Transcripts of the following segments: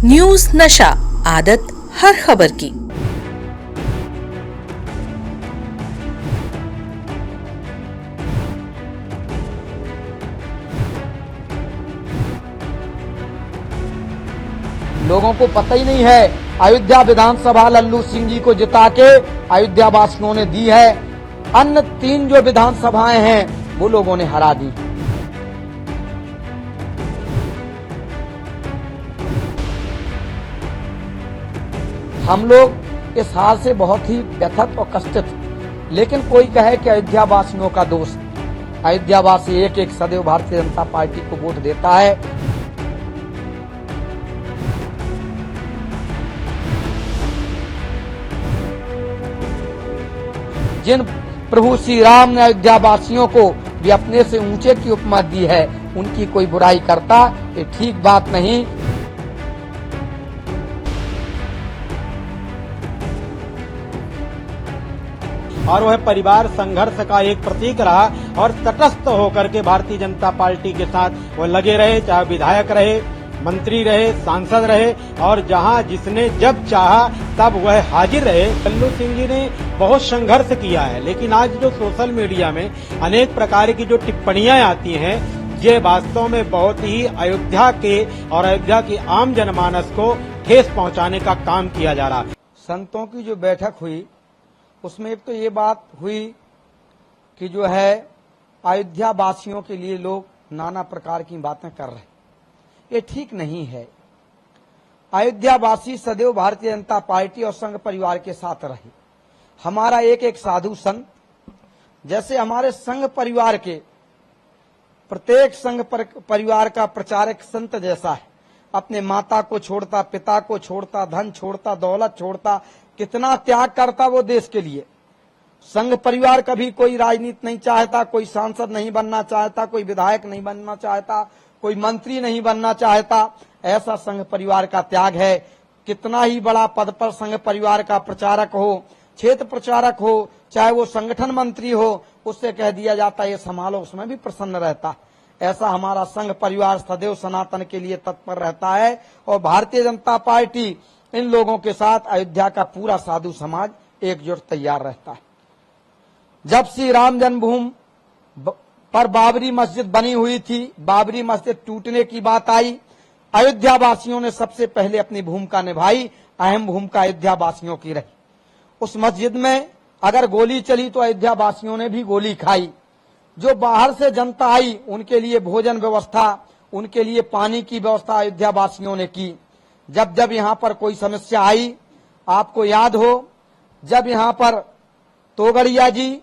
News नशा, आदत हर खबर की। लोगों को पता ही नहीं है, अयोध्या विधानसभा लल्लू सिंह जी को जिता के अयोध्या वासियों ने दी है। अन्य 3 जो विधानसभाएं हैं वो लोगों ने हरा दी। हम लोग इस हार से बहुत ही व्यथित और कष्टित, लेकिन कोई कहे कि अयोध्या वासियों का दोष। अयोध्या वासी एक एक सदैव भारतीय जनता पार्टी को वोट देता है। जिन प्रभु श्री राम ने अयोध्या वासियों को भी अपने से ऊंचे की उपमा दी है, उनकी कोई बुराई करता ये ठीक बात नहीं। और वह परिवार संघर्ष का एक प्रतीक रहा और तटस्थ होकर के भारतीय जनता पार्टी के साथ वो लगे रहे, चाहे विधायक रहे, मंत्री रहे, सांसद रहे, और जहां जिसने जब चाहा तब वह हाजिर रहे। लल्लू सिंह जी ने बहुत संघर्ष किया है, लेकिन आज जो सोशल मीडिया में अनेक प्रकार की जो टिप्पणियां आती हैं, ये वास्तव में बहुत ही अयोध्या के और अयोध्या की आम जनमानस को ठेस पहुंचाने का काम किया जा रहा है। संतों की जो बैठक हुई उसमें एक तो ये बात हुई कि जो है अयोध्या वासियों के लिए लोग नाना प्रकार की बातें कर रहे हैं, ये ठीक नहीं है। अयोध्या वासी सदैव भारतीय जनता पार्टी और संघ परिवार के साथ रहे। हमारा एक एक साधु संत, जैसे हमारे संघ परिवार के प्रत्येक संघ परिवार का प्रचारक संत जैसा है, अपने माता को छोड़ता, पिता को छोड़ता, धन छोड़ता, दौलत छोड़ता, कितना त्याग करता वो देश के लिए। संघ परिवार कभी कोई राजनीति नहीं चाहता, कोई सांसद नहीं बनना चाहता, कोई विधायक नहीं बनना चाहता, कोई मंत्री नहीं बनना चाहता। ऐसा संघ परिवार का त्याग है। कितना ही बड़ा पद पर संघ परिवार का प्रचारक हो, क्षेत्र प्रचारक हो, चाहे वो संगठन मंत्री हो, उससे कह दिया जाता है ये संभालो, उसमें भी प्रसन्न रहता। ऐसा हमारा संघ परिवार सदैव सनातन के लिए तत्पर रहता है और भारतीय जनता पार्टी इन लोगों के साथ अयोध्या का पूरा साधु समाज एकजुट तैयार रहता है। जब श्री राम जन्मभूमि पर बाबरी मस्जिद बनी हुई थी, बाबरी मस्जिद टूटने की बात आई, अयोध्या वासियों ने सबसे पहले अपनी भूमिका निभाई। अहम भूमिका अयोध्या वासियों की रही। उस मस्जिद में अगर गोली चली तो अयोध्या वासियों ने भी गोली खाई। जो बाहर से जनता आई उनके लिए भोजन व्यवस्था, उनके लिए पानी की व्यवस्था अयोध्या वासियों ने की। जब जब यहाँ पर कोई समस्या आई, आपको याद हो जब यहाँ पर तोगड़िया जी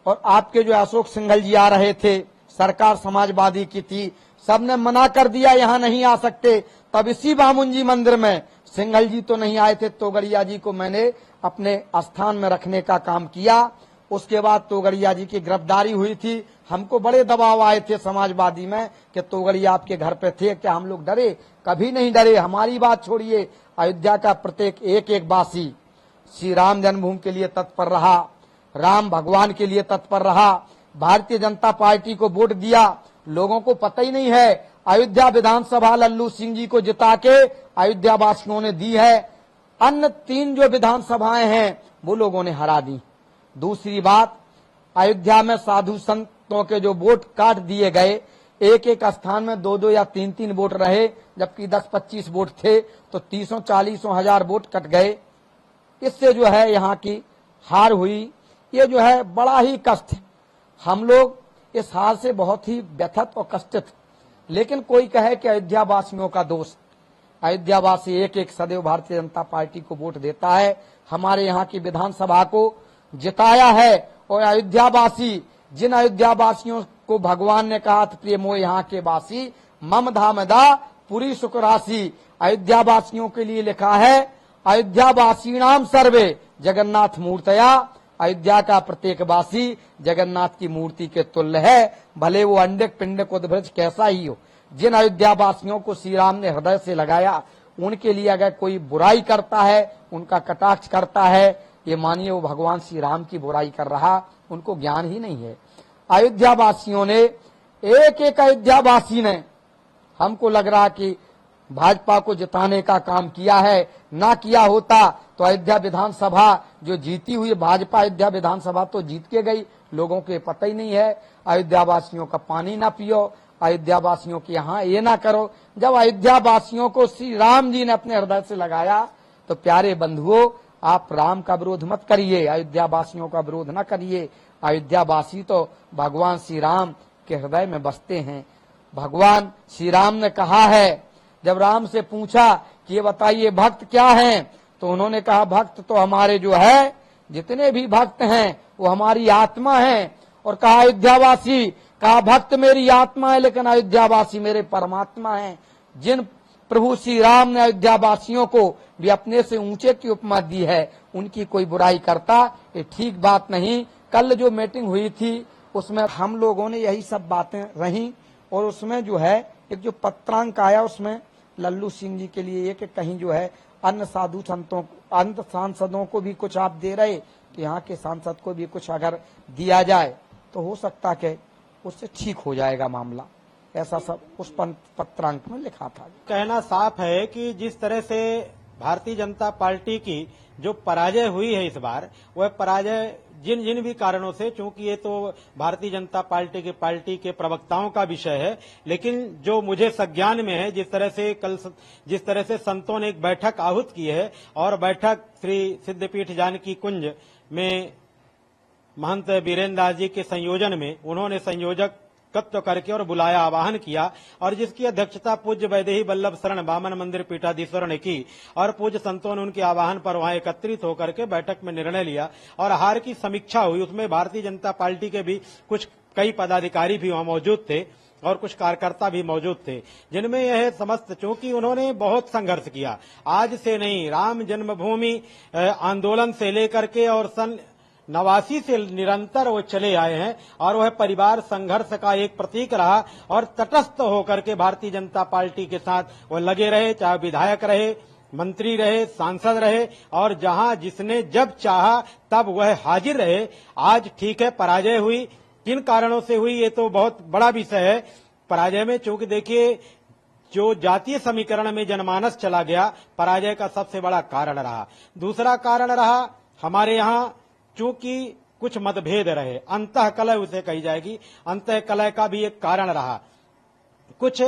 और आपके जो अशोक सिंघल जी आ रहे थे, सरकार समाजवादी की थी, सबने मना कर दिया यहाँ नहीं आ सकते। तब इसी बामुन जी मंदिर में सिंघल जी तो नहीं आए थे, तोगड़िया जी को मैंने अपने स्थान में रखने का काम किया। उसके बाद तोगड़िया जी की गिरफ्तारी हुई थी। हमको बड़े दबाव आए थे समाजवादी में कि तोगड़िया आपके घर पे थे, क्या हम लोग डरे? कभी नहीं डरे। हमारी बात छोड़िए, अयोध्या का प्रत्येक एक एक वासी श्री राम जन्मभूमि के लिए तत्पर रहा, राम भगवान के लिए तत्पर रहा, भारतीय जनता पार्टी को वोट दिया। लोगों को पता ही नहीं है, अयोध्या विधानसभा लल्लू सिंह जी को जिता के अयोध्या वासियों ने दी है। अन्य 3 जो विधानसभाएं हैं वो लोगों ने हरा दी। दूसरी बात, अयोध्या में साधु संतों के जो वोट काट दिए गए, एक एक स्थान में 2-2 या 3-3 वोट रहे, जबकि 10-25 वोट थे, तो 30-40 हजार वोट कट गए। इससे जो है यहाँ की हार हुई। ये जो है बड़ा ही कष्ट है। हम लोग इस हार से बहुत ही व्यथित और कष्टित, लेकिन कोई कहे कि अयोध्या वासियों का दोष। अयोध्या वासी एक एक सदैव भारतीय जनता पार्टी को वोट देता है। हमारे यहाँ की विधानसभा को जिताया है और अयोध्या वासी, जिन अयोध्या वासियों को भगवान ने कहा था प्रिय मोह यहाँ के वासी, मम धामदा पूरी सुख राशि, अयोध्या वासियों के लिए लिखा है अयोध्या वासीनाम सर्वे जगन्नाथ मूर्तया। अयोध्या का प्रत्येक वासी जगन्नाथ की मूर्ति के तुल्य है, भले वो अंडक पिंडक उद्भ्रज कैसा ही हो। जिन अयोध्या वासियों को श्री राम ने हृदय से लगाया, उनके लिए अगर कोई बुराई करता है, उनका कटाक्ष करता है, ये मानिए वो भगवान श्री राम की बुराई कर रहा, उनको ज्ञान ही नहीं है। अयोध्या वासियों ने एक एक अयोध्या वासी ने, हमको लग रहा कि भाजपा को जिताने का काम किया है। ना किया होता तो अयोध्या विधानसभा जो जीती हुई भाजपा अयोध्या विधानसभा तो जीत के गई, लोगों के पता ही नहीं है। अयोध्या वासियों का पानी ना पियो, अयोध्या वासियों के यहाँ ये ना करो। जब अयोध्या वासियों को श्री राम जी ने अपने हृदय से लगाया तो प्यारे बंधुओं, आप राम का विरोध मत करिए, अयोध्या वासियों का विरोध न करिए। अयोध्या वासी तो भगवान श्री राम के हृदय में बसते हैं। भगवान श्री राम ने कहा है, जब राम से पूछा कि ये बताइए भक्त क्या हैं, तो उन्होंने कहा भक्त तो हमारे जो है जितने भी भक्त हैं वो हमारी आत्मा है। और कहा अयोध्यावासी, कहा भक्त मेरी आत्मा है लेकिन अयोध्यावासी मेरे परमात्मा हैं। जिन प्रभु श्री राम ने अयोध्यावासियों को भी अपने से ऊंचे की उपमा दी है, उनकी कोई बुराई करता ये ठीक बात नहीं। कल जो मीटिंग हुई थी उसमें हम लोगों ने यही सब बातें रही और उसमें जो है एक जो पत्रांक आया उसमें लल्लू सिंह जी के लिए ये कि कहीं जो है अन्य साधु संतों अन्य सांसदों को भी कुछ आप दे रहे, तो यहाँ के सांसद को भी कुछ अगर दिया जाए तो हो सकता कि उससे ठीक हो जाएगा मामला। ऐसा सब उस पत्रांक में लिखा था। कहना साफ है कि जिस तरह से भारतीय जनता पार्टी की जो पराजय हुई है इस बार, वह पराजय जिन जिन भी कारणों से, चूंकि ये तो भारतीय जनता पार्टी के प्रवक्ताओं का विषय है, लेकिन जो मुझे संज्ञान में है, जिस तरह से संतों ने एक बैठक आहूत की है और बैठक श्री सिद्धपीठ जानकी कुंज में महंत बीरेन्द्र दास जी के संयोजन में उन्होंने संयोजकत्व करके और बुलाया, आवाहन किया और जिसकी अध्यक्षता पूज्य वैदेही वल्लभ शरण वामन मंदिर पीठाधीश्वर ने की और पूज्य संतों ने उनके आह्वान पर वहां एकत्रित होकर के बैठक में निर्णय लिया और हार की समीक्षा हुई। उसमें भारतीय जनता पार्टी के भी कई पदाधिकारी भी वहां मौजूद थे और कुछ कार्यकर्ता भी मौजूद थे, जिनमें यह समस्त, चूंकि उन्होंने बहुत संघर्ष किया, आज से नहीं, राम जन्मभूमि आंदोलन से लेकर के और सन 89 से निरंतर वो चले आए हैं और वह परिवार संघर्ष का एक प्रतीक रहा और तटस्थ होकर के भारतीय जनता पार्टी के साथ वो लगे रहे, चाहे विधायक रहे, मंत्री रहे, सांसद रहे और जहां जिसने जब चाहा तब वह हाजिर रहे। आज ठीक है पराजय हुई, किन कारणों से हुई ये तो बहुत बड़ा विषय है। पराजय में चूंकि देखिए जो जातीय समीकरण में जनमानस चला गया, पराजय का सबसे बड़ा कारण रहा। दूसरा कारण रहा हमारे यहाँ चूंकि कुछ मतभेद रहे, अंतः कलह उसे कही जाएगी, अंतः कलह का भी एक कारण रहा। कुछ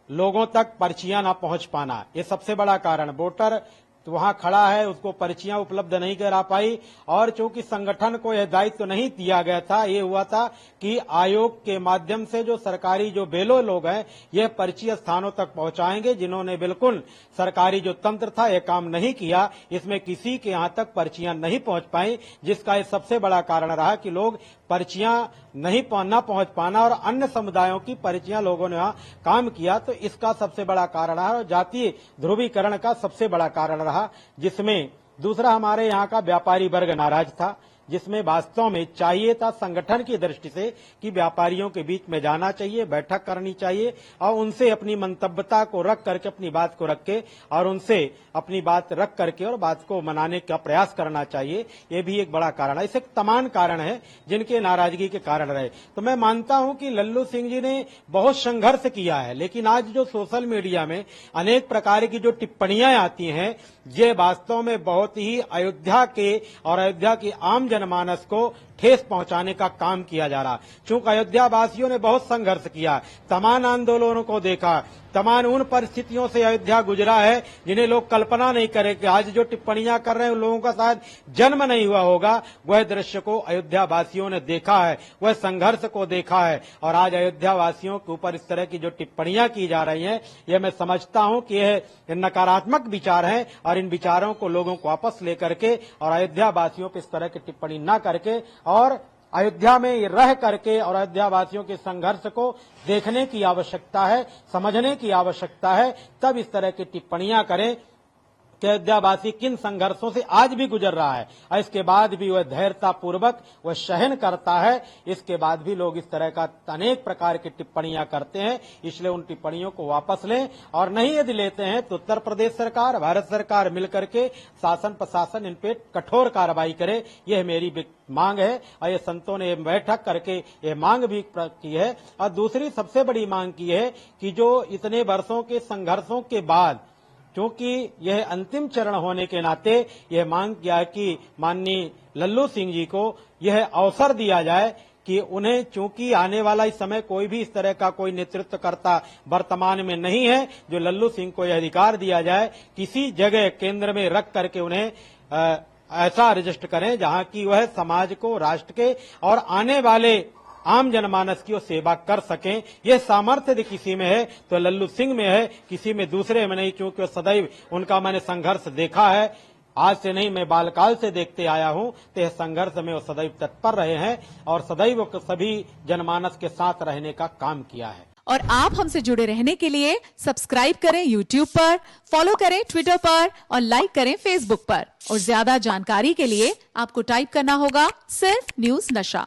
लोगों तक पर्चियां ना पहुंच पाना, ये सबसे बड़ा कारण। वोटर वहां खड़ा है, उसको पर्चियां उपलब्ध नहीं करा पाई और चूंकि संगठन को यह दायित्व नहीं दिया गया था, ये हुआ था कि आयोग के माध्यम से जो सरकारी जो बेलो लोग हैं यह पर्ची स्थानों तक पहुंचाएंगे, जिन्होंने बिल्कुल सरकारी जो तंत्र था यह काम नहीं किया, इसमें किसी के यहां तक पर्चियां नहीं पहुंच पाई, जिसका ये सबसे बड़ा कारण रहा कि लोग पर्चियां न पहुंच पाना और अन्य समुदायों की पर्चियां लोगों ने वहां काम किया, तो इसका सबसे बड़ा कारण रहा और जातीय ध्रुवीकरण का सबसे बड़ा कारण रहा। जिसमें दूसरा हमारे यहाँ का व्यापारी वर्ग नाराज था, जिसमें वास्तव में चाहिए था संगठन की दृष्टि से कि व्यापारियों के बीच में जाना चाहिए, बैठक करनी चाहिए और उनसे अपनी मंतव्यता को रख करके, अपनी बात को रख के और उनसे अपनी बात रख करके और बात को मनाने का प्रयास करना चाहिए। ये भी एक बड़ा कारण है। ऐसे तमाम कारण है जिनके नाराजगी के कारण रहे। तो मैं मानता हूं कि लल्लू सिंह जी ने बहुत संघर्ष किया है, लेकिन आज जो सोशल मीडिया में अनेक प्रकार की जो टिप्पणियां आती हैं, ये वास्तव में बहुत ही अयोध्या के और अयोध्या की आम जनमानस को ठेस पहुंचाने का काम किया जा रहा। चूंकि अयोध्या वासियों ने बहुत संघर्ष किया, तमाम आंदोलनों को देखा, तमाम उन परिस्थितियों से अयोध्या गुजरा है जिन्हें लोग कल्पना नहीं करेंगे। आज जो टिप्पणियां कर रहे हैं उन लोगों का शायद जन्म नहीं हुआ होगा। वह दृश्य को अयोध्या वासियों ने देखा है, वह संघर्ष को देखा है और आज अयोध्या वासियों के ऊपर इस तरह की जो टिप्पणियां की जा रही हैं, यह मैं समझता हूं कि यह नकारात्मक विचार हैं और इन विचारों को लोगों को वापस लेकर के और अयोध्या वासियों पर इस तरह की टिप्पणी न करके और अयोध्या में रह करके और अयोध्या वासियों के संघर्ष को देखने की आवश्यकता है, समझने की आवश्यकता है, तब इस तरह की टिप्पणियां करें। कि अयोध्यावासी किन संघर्षों से आज भी गुजर रहा है और इसके बाद भी वह धैर्यता पूर्वक वह सहन करता है। इसके बाद भी लोग इस तरह का अनेक प्रकार की टिप्पणियां करते हैं, इसलिए उन टिप्पणियों को वापस लें और नहीं यदि लेते हैं तो उत्तर प्रदेश सरकार, भारत सरकार मिलकर के शासन प्रशासन इन पे कठोर कार्रवाई करे। यह मेरी मांग है और ये संतों ने बैठक करके ये मांग भी की है। और दूसरी सबसे बड़ी मांग की है कि जो इतने वर्षों के संघर्षों के बाद, क्योंकि यह अंतिम चरण होने के नाते यह मांग किया कि माननीय लल्लू सिंह जी को यह अवसर दिया जाए कि उन्हें, चूंकि आने वाला इस समय कोई भी इस तरह का कोई नेतृत्वकर्ता वर्तमान में नहीं है, जो लल्लू सिंह को यह अधिकार दिया जाए किसी जगह केंद्र में रख करके उन्हें ऐसा रजिस्टर करें जहां की वह समाज को, राष्ट्र के और आने वाले आम जनमानस की वो सेवा कर सकें। यह सामर्थ्य यदि किसी में है तो लल्लू सिंह में है, किसी में दूसरे में नहीं, क्योंकि सदैव उनका मैंने संघर्ष देखा है। आज से नहीं, मैं बालकाल से देखते आया हूं, तो यह संघर्ष में वो सदैव तत्पर रहे हैं और सदैव सभी जनमानस के साथ रहने का काम किया है। और आप हमसे जुड़े रहने के लिए सब्सक्राइब करें YouTube पर, फॉलो करें Twitter पर और लाइक करें Facebook पर। और ज्यादा जानकारी के लिए आपको टाइप करना होगा सिर्फ न्यूज नशा।